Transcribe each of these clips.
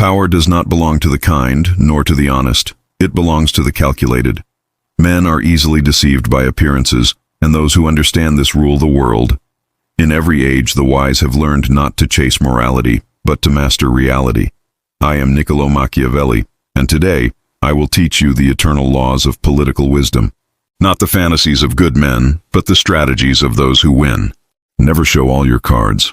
Power does not belong to the kind, nor to the honest. It belongs to the calculated. Men are easily deceived by appearances, and those who understand this rule the world. In every age, the wise have learned not to chase morality, but to master reality. I am Niccolò Machiavelli, and today I will teach you the eternal laws of political wisdom. Not the fantasies of good men, but the strategies of those who win. Never show all your cards.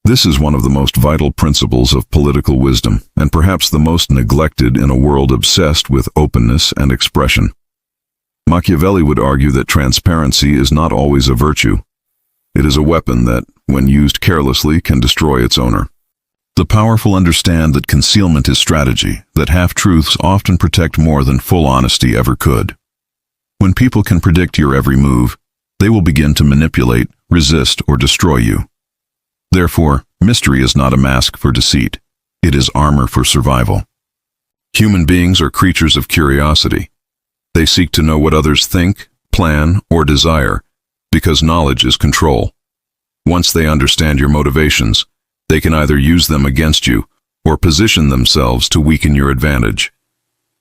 This is one of the most vital principles of political wisdom, and perhaps the most neglected in a world obsessed with openness and expression. Machiavelli would argue that transparency is not always a virtue. It is a weapon that, when used carelessly, can destroy its owner. The powerful understand that concealment is strategy, that half-truths often protect more than full honesty ever could. When people can predict your every move, they will begin to manipulate, resist, or destroy you. Therefore, mystery is not a mask for deceit. It is armor for survival. Human beings are creatures of curiosity. They seek to know what others think, plan, or desire, because knowledge is control. Once they understand your motivations, they can either use them against you or position themselves to weaken your advantage.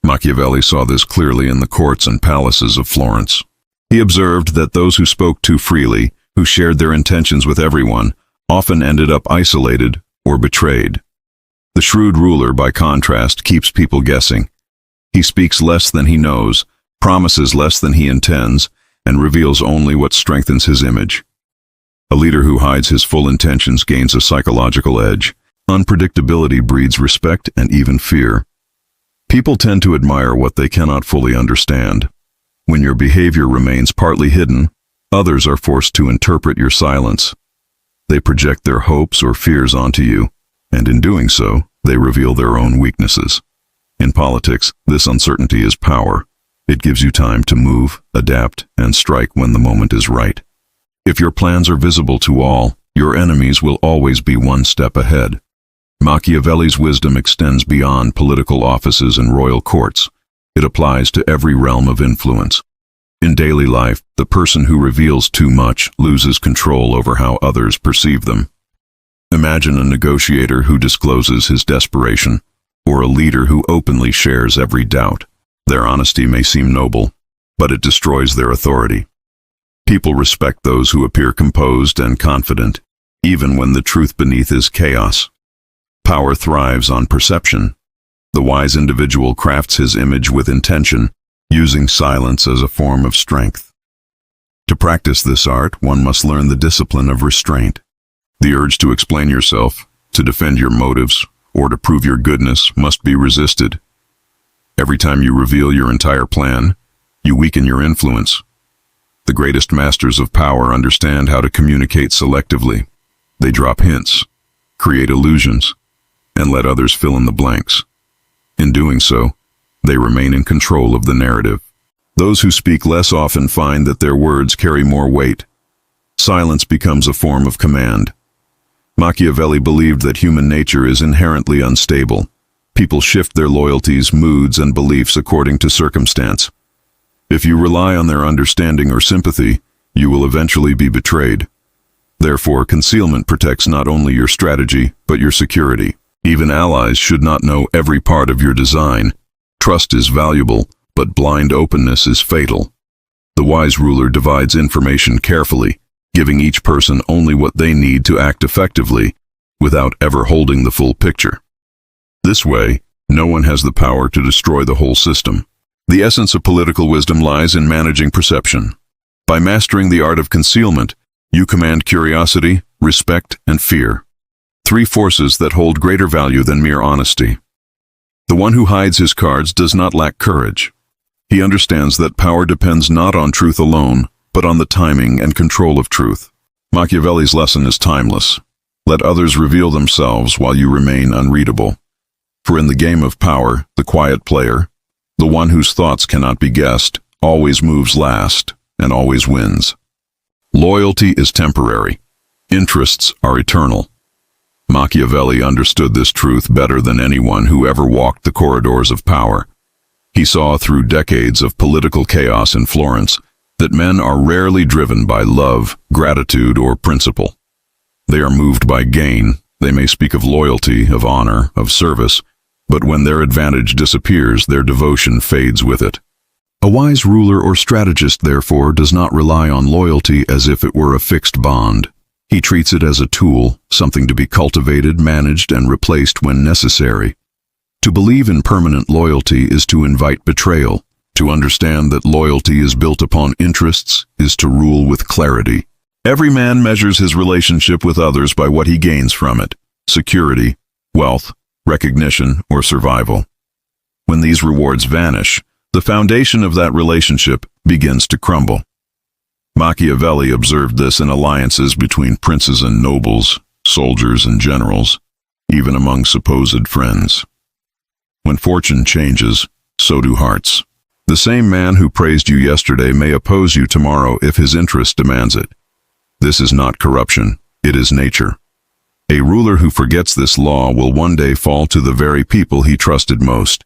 Machiavelli saw this clearly in the courts and palaces of Florence. He observed that those who spoke too freely, who shared their intentions with everyone, often ended up isolated or betrayed. The shrewd ruler, by contrast, keeps people guessing. He speaks less than he knows, promises less than he intends, and reveals only what strengthens his image. A leader who hides his full intentions gains a psychological edge. Unpredictability breeds respect and even fear. People tend to admire what they cannot fully understand. When your behavior remains partly hidden, others are forced to interpret your silence. They project their hopes or fears onto you, and in doing so, they reveal their own weaknesses. In politics, this uncertainty is power. It gives you time to move, adapt, and strike when the moment is right. If your plans are visible to all, your enemies will always be one step ahead. Machiavelli's wisdom extends beyond political offices and royal courts. It applies to every realm of influence. In daily life, the person who reveals too much loses control over how others perceive them. Imagine a negotiator who discloses his desperation, or a leader who openly shares every doubt. Their honesty may seem noble, but it destroys their authority. People respect those who appear composed and confident, even when the truth beneath is chaos. Power thrives on perception. The wise individual crafts his image with intention, using silence as a form of strength. To practice this art, one must learn the discipline of restraint. The urge to explain yourself, to defend your motives, or to prove your goodness must be resisted. Every time you reveal your entire plan, you weaken your influence. The greatest masters of power understand how to communicate selectively. They drop hints, create illusions, and let others fill in the blanks. In doing so, they remain in control of the narrative. Those who speak less often find that their words carry more weight. Silence becomes a form of command. Machiavelli believed that human nature is inherently unstable. People shift their loyalties, moods, and beliefs according to circumstance. If you rely on their understanding or sympathy, you will eventually be betrayed. Therefore, concealment protects not only your strategy, but your security. Even allies should not know every part of your design. Trust is valuable, but blind openness is fatal. The wise ruler divides information carefully, giving each person only what they need to act effectively, without ever holding the full picture. This way, no one has the power to destroy the whole system. The essence of political wisdom lies in managing perception. By mastering the art of concealment, you command curiosity, respect, and fear. Three forces that hold greater value than mere honesty. The one who hides his cards does not lack courage. He understands that power depends not on truth alone, but on the timing and control of truth. Machiavelli's lesson is timeless. Let others reveal themselves while you remain unreadable. For in the game of power, the quiet player, the one whose thoughts cannot be guessed, always moves last and always wins. Loyalty is temporary. Interests are eternal. Machiavelli understood this truth better than anyone who ever walked the corridors of power. He saw through decades of political chaos in Florence that men are rarely driven by love, gratitude, or principle. They are moved by gain, They may speak of loyalty, of honor, of service, but when their advantage disappears, their devotion fades with it. A wise ruler or strategist, therefore, does not rely on loyalty as if it were a fixed bond. He treats it as a tool, something to be cultivated, managed, and replaced when necessary. To believe in permanent loyalty is to invite betrayal. To understand that loyalty is built upon interests is to rule with clarity. Every man measures his relationship with others by what he gains from it: security, wealth, recognition, or survival. When these rewards vanish, the foundation of that relationship begins to crumble. Machiavelli observed this in alliances between princes and nobles, soldiers and generals, even among supposed friends. When fortune changes, so do hearts. The same man who praised you yesterday may oppose you tomorrow if his interest demands it. This is not corruption, it is nature. A ruler who forgets this law will one day fall to the very people he trusted most.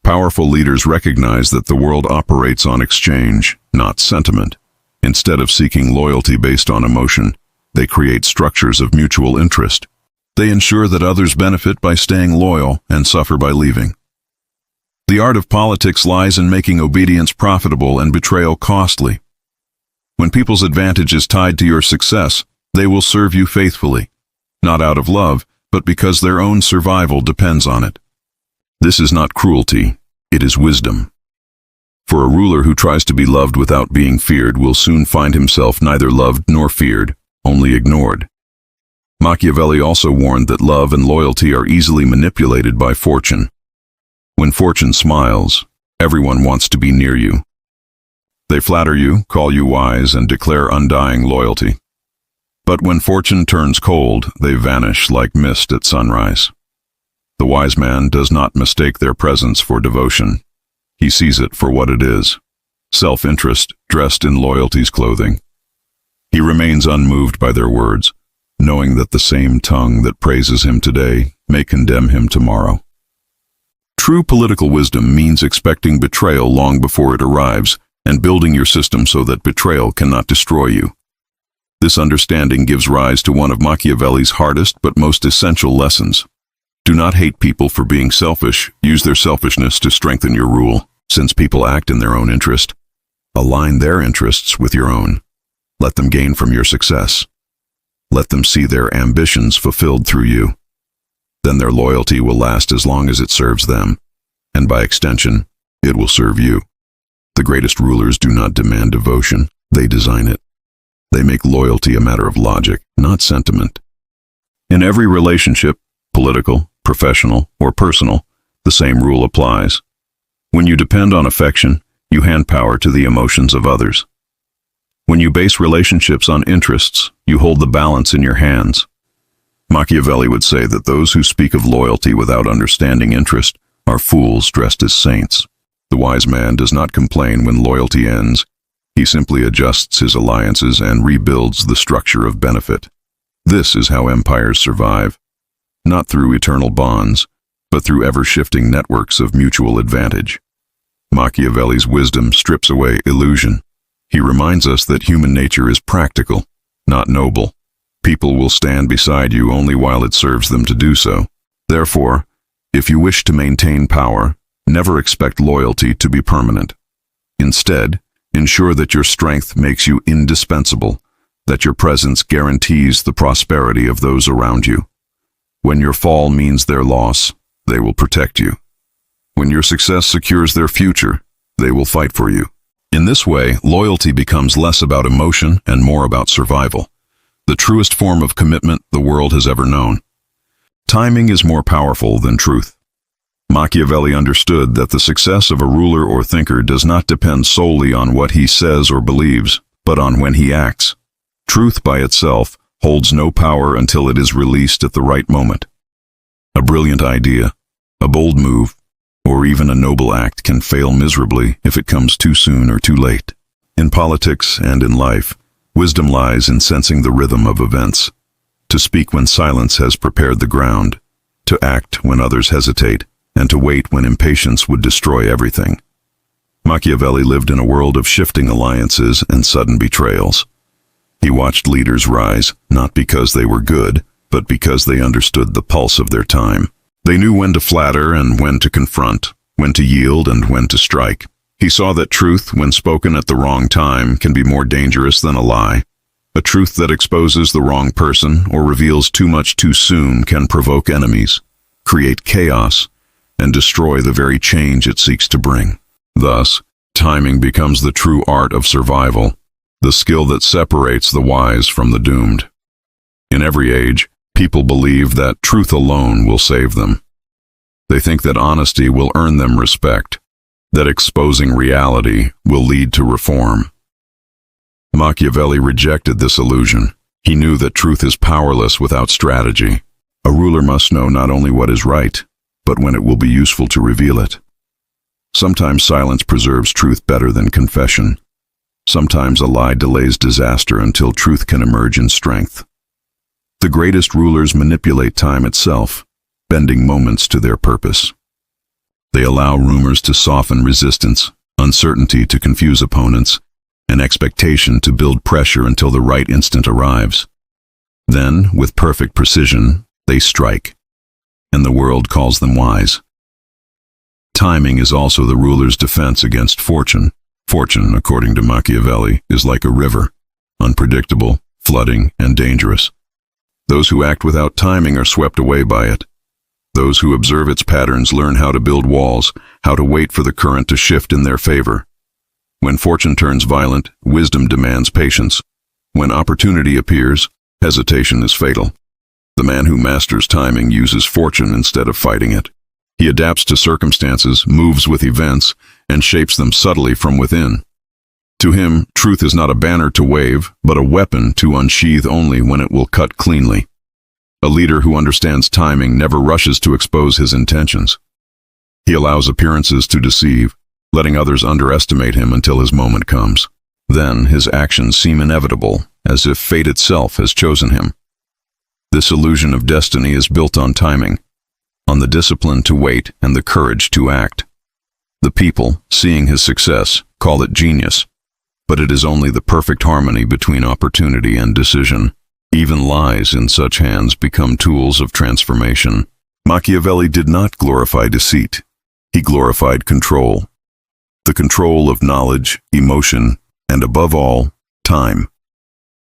Powerful leaders recognize that the world operates on exchange, not sentiment. Instead of seeking loyalty based on emotion, they create structures of mutual interest. They ensure that others benefit by staying loyal and suffer by leaving. The art of politics lies in making obedience profitable and betrayal costly. When people's advantage is tied to your success, they will serve you faithfully, not out of love, but because their own survival depends on it. This is not cruelty, it is wisdom. For a ruler who tries to be loved without being feared will soon find himself neither loved nor feared, only ignored. Machiavelli also warned that love and loyalty are easily manipulated by fortune. When fortune smiles, everyone wants to be near you. They flatter you, call you wise, and declare undying loyalty. But when fortune turns cold, they vanish like mist at sunrise. The wise man does not mistake their presence for devotion. He sees it for what it is: self-interest dressed in loyalty's clothing. He remains unmoved by their words, knowing that the same tongue that praises him today may condemn him tomorrow. True political wisdom means expecting betrayal long before it arrives and building your system so that betrayal cannot destroy you. This understanding gives rise to one of Machiavelli's hardest but most essential lessons. Do not hate people for being selfish. Use their selfishness to strengthen your rule. Since people act in their own interest, align their interests with your own. Let them gain from your success. Let them see their ambitions fulfilled through you. Then their loyalty will last as long as it serves them, and by extension, it will serve you. The greatest rulers do not demand devotion, they design it. They make loyalty a matter of logic, not sentiment. In every relationship, political, professional, or personal, the same rule applies. When you depend on affection, you hand power to the emotions of others. When you base relationships on interests, you hold the balance in your hands. Machiavelli would say that those who speak of loyalty without understanding interest are fools dressed as saints. The wise man does not complain when loyalty ends. He simply adjusts his alliances and rebuilds the structure of benefit. This is how empires survive, not through eternal bonds, but through ever-shifting networks of mutual advantage. Machiavelli's wisdom strips away illusion. He reminds us that human nature is practical, not noble. People will stand beside you only while it serves them to do so. Therefore, if you wish to maintain power, never expect loyalty to be permanent. Instead, ensure that your strength makes you indispensable, that your presence guarantees the prosperity of those around you. When your fall means their loss, they will protect you. When your success secures their future, they will fight for you. In this way, loyalty becomes less about emotion and more about survival, the truest form of commitment the world has ever known. Timing is more powerful than truth. Machiavelli understood that the success of a ruler or thinker does not depend solely on what he says or believes, but on when he acts. Truth by itself holds no power until it is released at the right moment. A brilliant idea, a bold move, or even a noble act can fail miserably if it comes too soon or too late. In politics and in life, wisdom lies in sensing the rhythm of events, to speak when silence has prepared the ground, to act when others hesitate, and to wait when impatience would destroy everything. Machiavelli lived in a world of shifting alliances and sudden betrayals. He watched leaders rise, not because they were good, but because they understood the pulse of their time. They knew when to flatter and when to confront, when to yield and when to strike. He saw that truth, when spoken at the wrong time, can be more dangerous than a lie. A truth that exposes the wrong person or reveals too much too soon can provoke enemies, create chaos, and destroy the very change it seeks to bring. Thus, timing becomes the true art of survival, the skill that separates the wise from the doomed. In every age, people believe that truth alone will save them. They think that honesty will earn them respect, that exposing reality will lead to reform. Machiavelli rejected this illusion. He knew that truth is powerless without strategy. A ruler must know not only what is right, but when it will be useful to reveal it. Sometimes silence preserves truth better than confession. Sometimes a lie delays disaster until truth can emerge in strength. The greatest rulers manipulate time itself, bending moments to their purpose. They allow rumors to soften resistance, uncertainty to confuse opponents, and expectation to build pressure until the right instant arrives. Then, with perfect precision, they strike, and the world calls them wise. Timing is also the ruler's defense against fortune. Fortune, according to Machiavelli, is like a river, unpredictable, flooding, and dangerous. Those who act without timing are swept away by it. Those who observe its patterns learn how to build walls, how to wait for the current to shift in their favor. When fortune turns violent, wisdom demands patience. When opportunity appears, hesitation is fatal. The man who masters timing uses fortune instead of fighting it. He adapts to circumstances, moves with events, and shapes them subtly from within. To him, truth is not a banner to wave, but a weapon to unsheathe only when it will cut cleanly. A leader who understands timing never rushes to expose his intentions. He allows appearances to deceive, letting others underestimate him until his moment comes. Then his actions seem inevitable, as if fate itself has chosen him. This illusion of destiny is built on timing, on the discipline to wait and the courage to act. The people, seeing his success, call it genius, but it is only the perfect harmony between opportunity and decision. Even lies in such hands become tools of transformation. Machiavelli did not glorify deceit. He glorified control. The control of knowledge, emotion, and above all, time.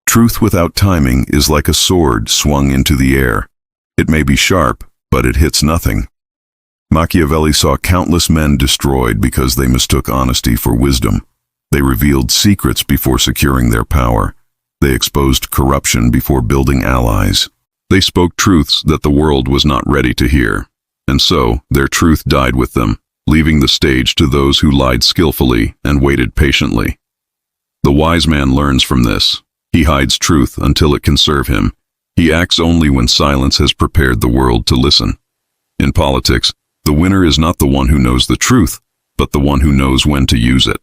Truth without timing is like a sword swung into the air. It may be sharp, but it hits nothing. Machiavelli saw countless men destroyed because they mistook honesty for wisdom. They revealed secrets before securing their power. They exposed corruption before building allies. They spoke truths that the world was not ready to hear, and so their truth died with them, leaving the stage to those who lied skillfully and waited patiently. The wise man learns from this. He hides truth until it can serve him. He acts only when silence has prepared the world to listen. In politics, the winner is not the one who knows the truth, but the one who knows when to use it.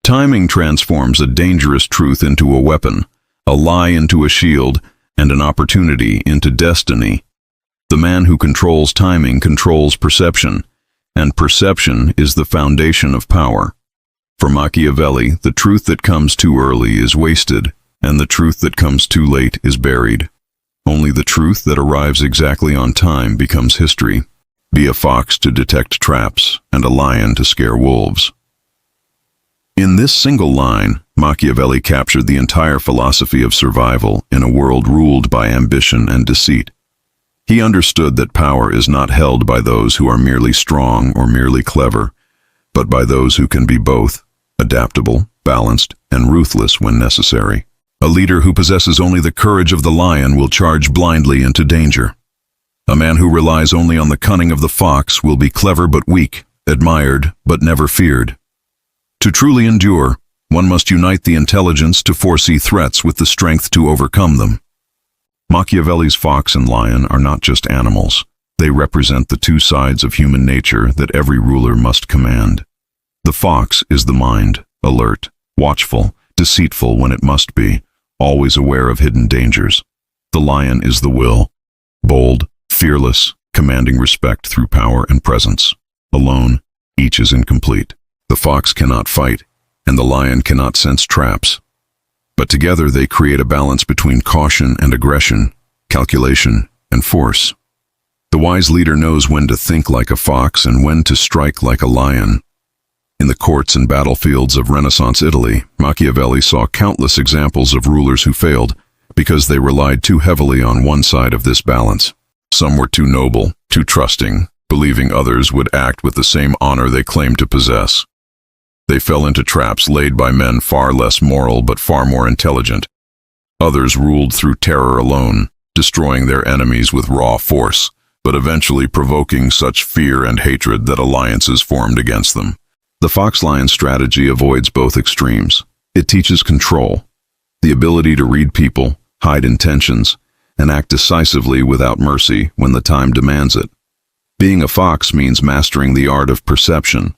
Timing transforms a dangerous truth into a weapon, a lie into a shield, and an opportunity into destiny. The man who controls timing controls perception, and perception is the foundation of power. For Machiavelli, the truth that comes too early is wasted, and the truth that comes too late is buried. Only the truth that arrives exactly on time becomes history. Be a fox to detect traps, and a lion to scare wolves. In this single line, Machiavelli captured the entire philosophy of survival in a world ruled by ambition and deceit. He understood that power is not held by those who are merely strong or merely clever, but by those who can be both, adaptable, balanced, and ruthless when necessary. A leader who possesses only the courage of the lion will charge blindly into danger. A man who relies only on the cunning of the fox will be clever but weak, admired but never feared. To truly endure, one must unite the intelligence to foresee threats with the strength to overcome them. Machiavelli's fox and lion are not just animals. They represent the two sides of human nature that every ruler must command. The fox is the mind, alert, watchful, deceitful when it must be, always aware of hidden dangers. The lion is the will, bold, fearless, commanding respect through power and presence. Alone, each is incomplete. The fox cannot fight, and the lion cannot sense traps. But together they create a balance between caution and aggression, calculation and force. The wise leader knows when to think like a fox and when to strike like a lion. In the courts and battlefields of Renaissance Italy, Machiavelli saw countless examples of rulers who failed because they relied too heavily on one side of this balance. Some were too noble, too trusting, believing others would act with the same honor they claimed to possess. They fell into traps laid by men far less moral but far more intelligent. Others ruled through terror alone, destroying their enemies with raw force, but eventually provoking such fear and hatred that alliances formed against them. The fox-lion strategy avoids both extremes. It teaches control, the ability to read people, hide intentions, and act decisively without mercy when the time demands it. Being a fox means mastering the art of perception.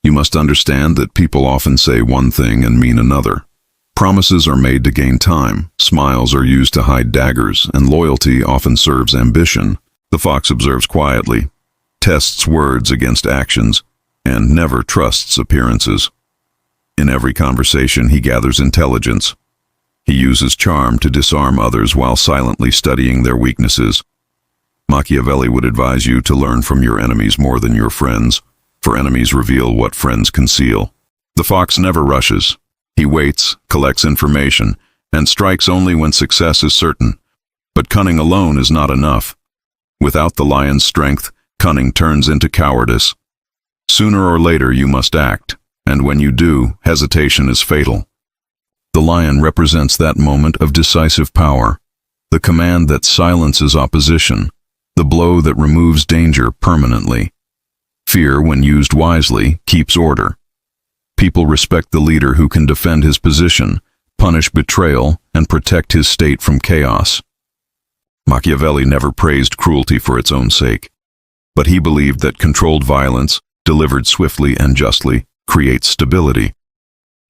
You must understand that people often say one thing and mean another. Promises are made to gain time, smiles are used to hide daggers, and loyalty often serves ambition. The fox observes quietly, tests words against actions, and never trusts appearances. In every conversation, he gathers intelligence. He uses charm to disarm others while silently studying their weaknesses. Machiavelli would advise you to learn from your enemies more than your friends, for enemies reveal what friends conceal. The fox never rushes. He waits, collects information, and strikes only when success is certain. But cunning alone is not enough. Without the lion's strength, cunning turns into cowardice. Sooner or later you must act, and when you do, hesitation is fatal. The lion represents that moment of decisive power, the command that silences opposition, the blow that removes danger permanently. Fear, when used wisely, keeps order. People respect the leader who can defend his position, punish betrayal, and protect his state from chaos. Machiavelli never praised cruelty for its own sake, but he believed that controlled violence, delivered swiftly and justly, creates stability.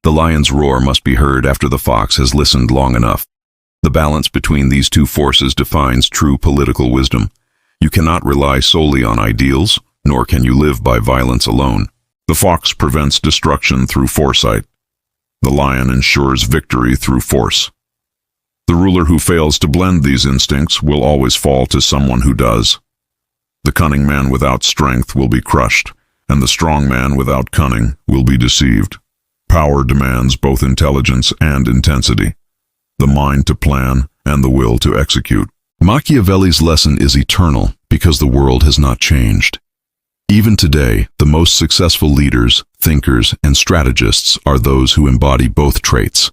The lion's roar must be heard after the fox has listened long enough. The balance between these two forces defines true political wisdom. You cannot rely solely on ideals, nor can you live by violence alone. The fox prevents destruction through foresight. The lion ensures victory through force. The ruler who fails to blend these instincts will always fall to someone who does. The cunning man without strength will be crushed, and the strong man without cunning will be deceived. Power demands both intelligence and intensity, the mind to plan and the will to execute. Machiavelli's lesson is eternal because the world has not changed. Even today, the most successful leaders, thinkers, and strategists are those who embody both traits.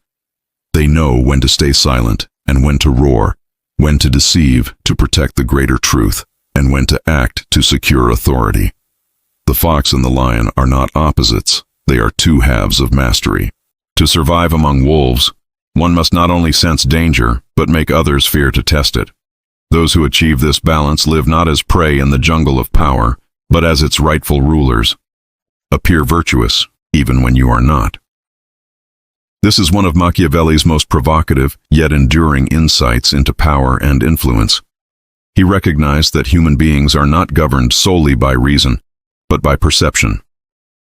They know when to stay silent and when to roar, when to deceive to protect the greater truth, and when to act to secure authority. The fox and the lion are not opposites, they are two halves of mastery. To survive among wolves, one must not only sense danger, but make others fear to test it. Those who achieve this balance live not as prey in the jungle of power, but as its rightful rulers. Appear virtuous, even when you are not. This is one of Machiavelli's most provocative, yet enduring insights into power and influence. He recognized that human beings are not governed solely by reason, but by perception.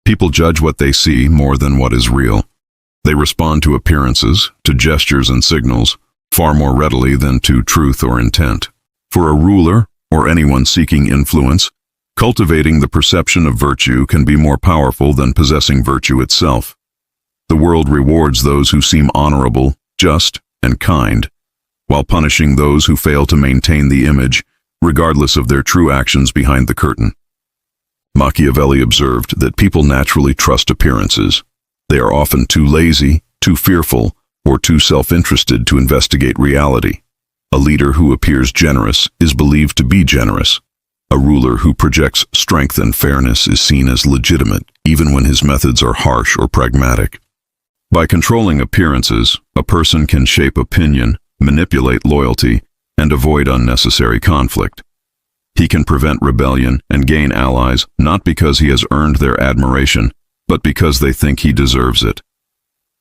People judge what they see more than what is real. They respond to appearances, to gestures and signals, far more readily than to truth or intent. For a ruler, or anyone seeking influence, cultivating the perception of virtue can be more powerful than possessing virtue itself. The world rewards those who seem honorable, just, and kind, while punishing those who fail to maintain the image, regardless of their true actions behind the curtain. Machiavelli observed that people naturally trust appearances. They are often too lazy, too fearful, or too self-interested to investigate reality. A leader who appears generous is believed to be generous. A ruler who projects strength and fairness is seen as legitimate, even when his methods are harsh or pragmatic. By controlling appearances, a person can shape opinion, manipulate loyalty, and avoid unnecessary conflict. He can prevent rebellion and gain allies not because he has earned their admiration, but because they think he deserves it.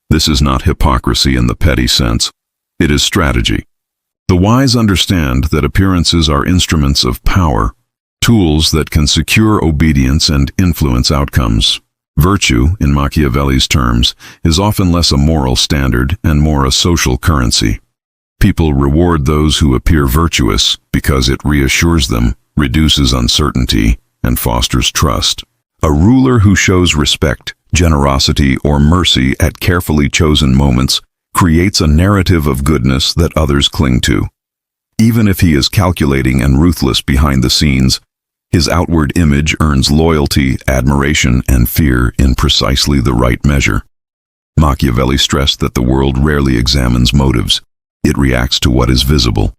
This is not hypocrisy in the petty sense. It is strategy. The wise understand that appearances are instruments of power, tools that can secure obedience and influence outcomes. Virtue, in Machiavelli's terms, is often less a moral standard and more a social currency. People reward those who appear virtuous because it reassures them, reduces uncertainty, and fosters trust. A ruler who shows respect, generosity, or mercy at carefully chosen moments creates a narrative of goodness that others cling to. Even if he is calculating and ruthless behind the scenes, his outward image earns loyalty, admiration, and fear in precisely the right measure. Machiavelli stressed that the world rarely examines motives. It reacts to what is visible.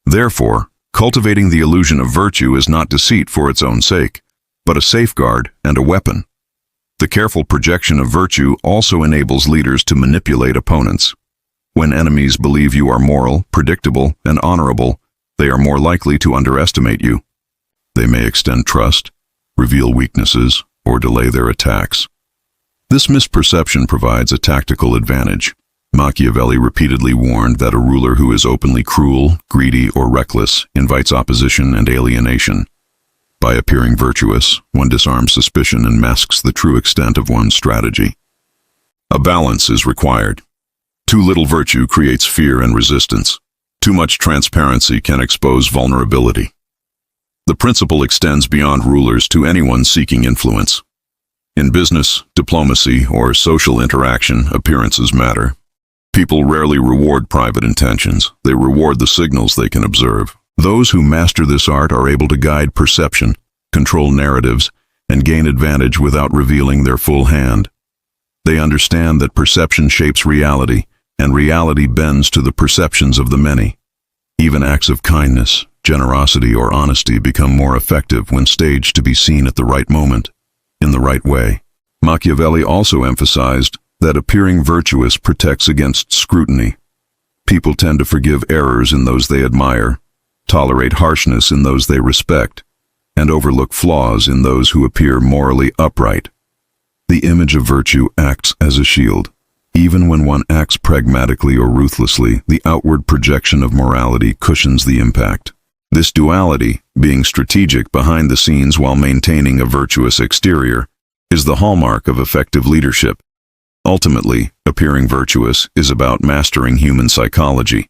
Therefore, cultivating the illusion of virtue is not deceit for its own sake, but a safeguard and a weapon. The careful projection of virtue also enables leaders to manipulate opponents. When enemies believe you are moral, predictable, and honorable, they are more likely to underestimate you. They may extend trust, reveal weaknesses, or delay their attacks. This misperception provides a tactical advantage. Machiavelli repeatedly warned that a ruler who is openly cruel, greedy, or reckless invites opposition and alienation. By appearing virtuous, one disarms suspicion and masks the true extent of one's strategy. A balance is required. Too little virtue creates fear and resistance. Too much transparency can expose vulnerability. The principle extends beyond rulers to anyone seeking influence. In business, diplomacy, or social interaction, appearances matter. People rarely reward private intentions. They reward the signals they can observe. Those who master this art are able to guide perception, control narratives, and gain advantage without revealing their full hand. They understand that perception shapes reality, and reality bends to the perceptions of the many. Even acts of kindness, generosity, or honesty become more effective when staged to be seen at the right moment, in the right way. Machiavelli also emphasized that appearing virtuous protects against scrutiny. People tend to forgive errors in those they admire, tolerate harshness in those they respect, and overlook flaws in those who appear morally upright. The image of virtue acts as a shield. Even when one acts pragmatically or ruthlessly, the outward projection of morality cushions the impact. This duality, being strategic behind the scenes while maintaining a virtuous exterior, is the hallmark of effective leadership. Ultimately, appearing virtuous is about mastering human psychology.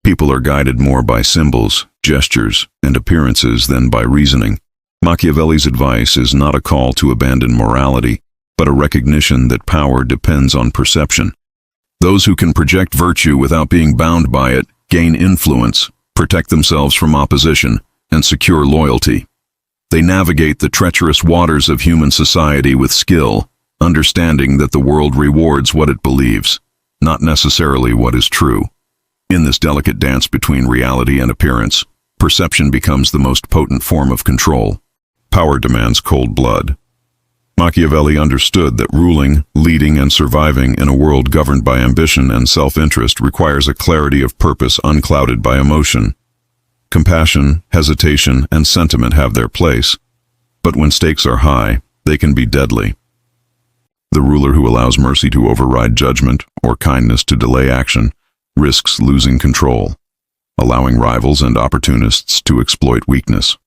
People are guided more by symbols, gestures, and appearances than by reasoning. Machiavelli's advice is not a call to abandon morality, but a recognition that power depends on perception. Those who can project virtue without being bound by it gain influence, protect themselves from opposition, and secure loyalty. They navigate the treacherous waters of human society with skill, understanding that the world rewards what it believes, not necessarily what is true. In this delicate dance between reality and appearance, perception becomes the most potent form of control. Power demands cold blood. Machiavelli understood that ruling, leading, and surviving in a world governed by ambition and self-interest requires a clarity of purpose unclouded by emotion. Compassion, hesitation, and sentiment have their place, but when stakes are high, they can be deadly. The ruler who allows mercy to override judgment or kindness to delay action risks losing control, allowing rivals and opportunists to exploit weakness.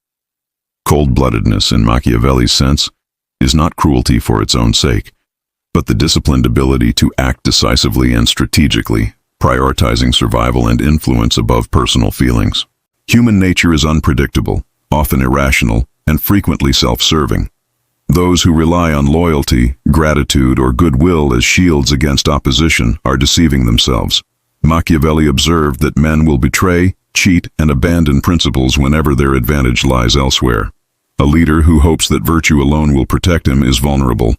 Cold-bloodedness, in Machiavelli's sense, is not cruelty for its own sake, but the disciplined ability to act decisively and strategically, prioritizing survival and influence above personal feelings. Human nature is unpredictable, often irrational, and frequently self-serving. Those who rely on loyalty, gratitude, or goodwill as shields against opposition are deceiving themselves. Machiavelli observed that men will betray, cheat, and abandon principles whenever their advantage lies elsewhere. A leader who hopes that virtue alone will protect him is vulnerable.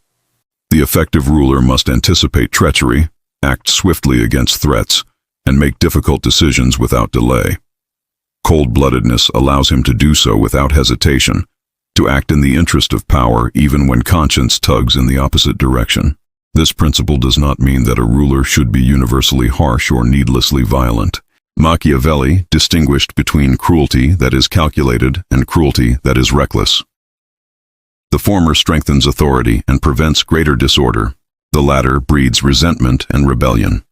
The effective ruler must anticipate treachery, act swiftly against threats, and make difficult decisions without delay. Cold-bloodedness allows him to do so without hesitation, to act in the interest of power even when conscience tugs in the opposite direction. This principle does not mean that a ruler should be universally harsh or needlessly violent. Machiavelli distinguished between cruelty that is calculated and cruelty that is reckless. The former strengthens authority and prevents greater disorder. The latter breeds resentment and rebellion.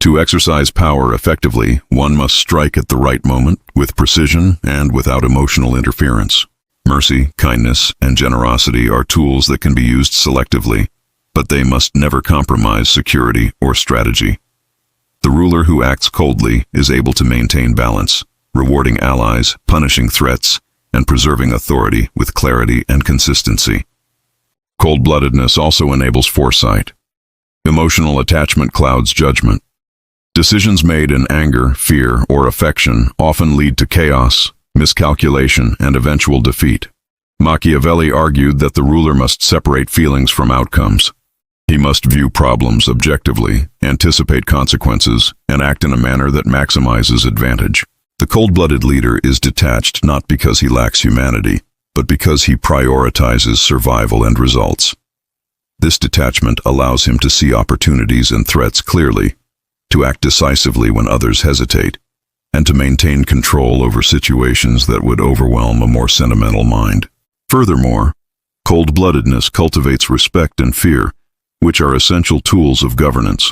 To exercise power effectively, one must strike at the right moment, with precision and without emotional interference. Mercy, kindness, and generosity are tools that can be used selectively, but they must never compromise security or strategy. The ruler who acts coldly is able to maintain balance, rewarding allies, punishing threats, and preserving authority with clarity and consistency. Cold-bloodedness also enables foresight. Emotional attachment clouds judgment. Decisions made in anger, fear, or affection often lead to chaos, miscalculation, and eventual defeat. Machiavelli argued that the ruler must separate feelings from outcomes. He must view problems objectively, anticipate consequences, and act in a manner that maximizes advantage. The cold-blooded leader is detached not because he lacks humanity, but because he prioritizes survival and results. This detachment allows him to see opportunities and threats clearly, to act decisively when others hesitate, and to maintain control over situations that would overwhelm a more sentimental mind. Furthermore, cold-bloodedness cultivates respect and fear, which are essential tools of governance.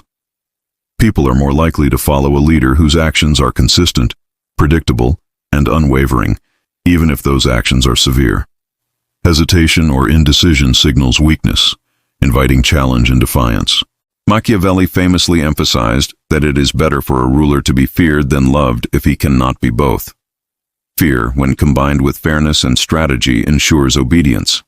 People are more likely to follow a leader whose actions are consistent, predictable, and unwavering, even if those actions are severe. Hesitation or indecision signals weakness, inviting challenge and defiance. Machiavelli famously emphasized that it is better for a ruler to be feared than loved if he cannot be both. Fear, when combined with fairness and strategy, ensures obedience.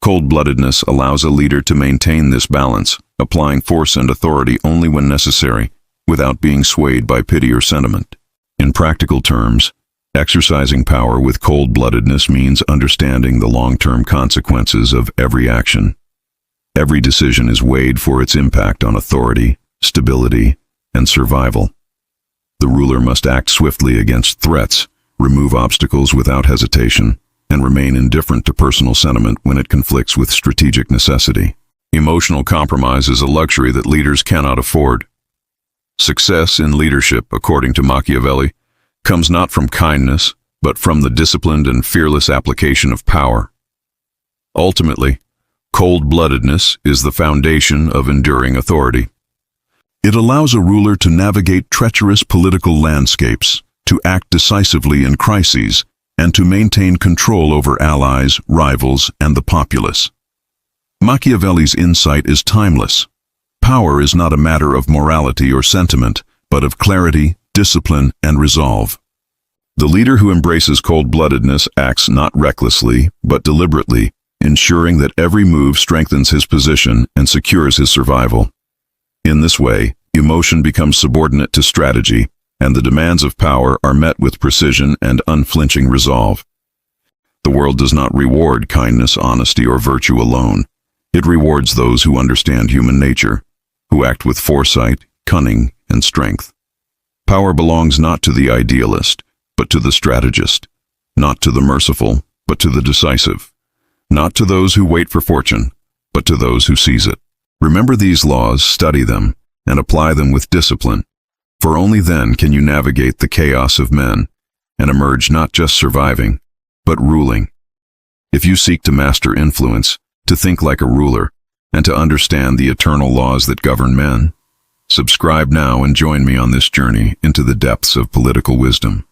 Cold-bloodedness allows a leader to maintain this balance, applying force and authority only when necessary, without being swayed by pity or sentiment. In practical terms, exercising power with cold-bloodedness means understanding the long-term consequences of every action. Every decision is weighed for its impact on authority, stability, and survival. The ruler must act swiftly against threats, remove obstacles without hesitation, and remain indifferent to personal sentiment when it conflicts with strategic necessity. Emotional compromise is a luxury that leaders cannot afford. Success in leadership, according to Machiavelli, comes not from kindness, but from the disciplined and fearless application of power. Ultimately, cold-bloodedness is the foundation of enduring authority. It allows a ruler to navigate treacherous political landscapes, to act decisively in crises, and to maintain control over allies, rivals, and the populace. Machiavelli's insight is timeless. Power is not a matter of morality or sentiment, but of clarity, discipline, and resolve. The leader who embraces cold-bloodedness acts not recklessly, but deliberately, ensuring that every move strengthens his position and secures his survival. In this way, emotion becomes subordinate to strategy, and the demands of power are met with precision and unflinching resolve. The world does not reward kindness, honesty, or virtue alone. It rewards those who understand human nature, who act with foresight, cunning, and strength. Power belongs not to the idealist, but to the strategist, not to the merciful, but to the decisive, not to those who wait for fortune, but to those who seize it. Remember these laws, study them, and apply them with discipline, for only then can you navigate the chaos of men and emerge not just surviving, but ruling. If you seek to master influence, to think like a ruler, and to understand the eternal laws that govern men, subscribe now and join me on this journey into the depths of political wisdom.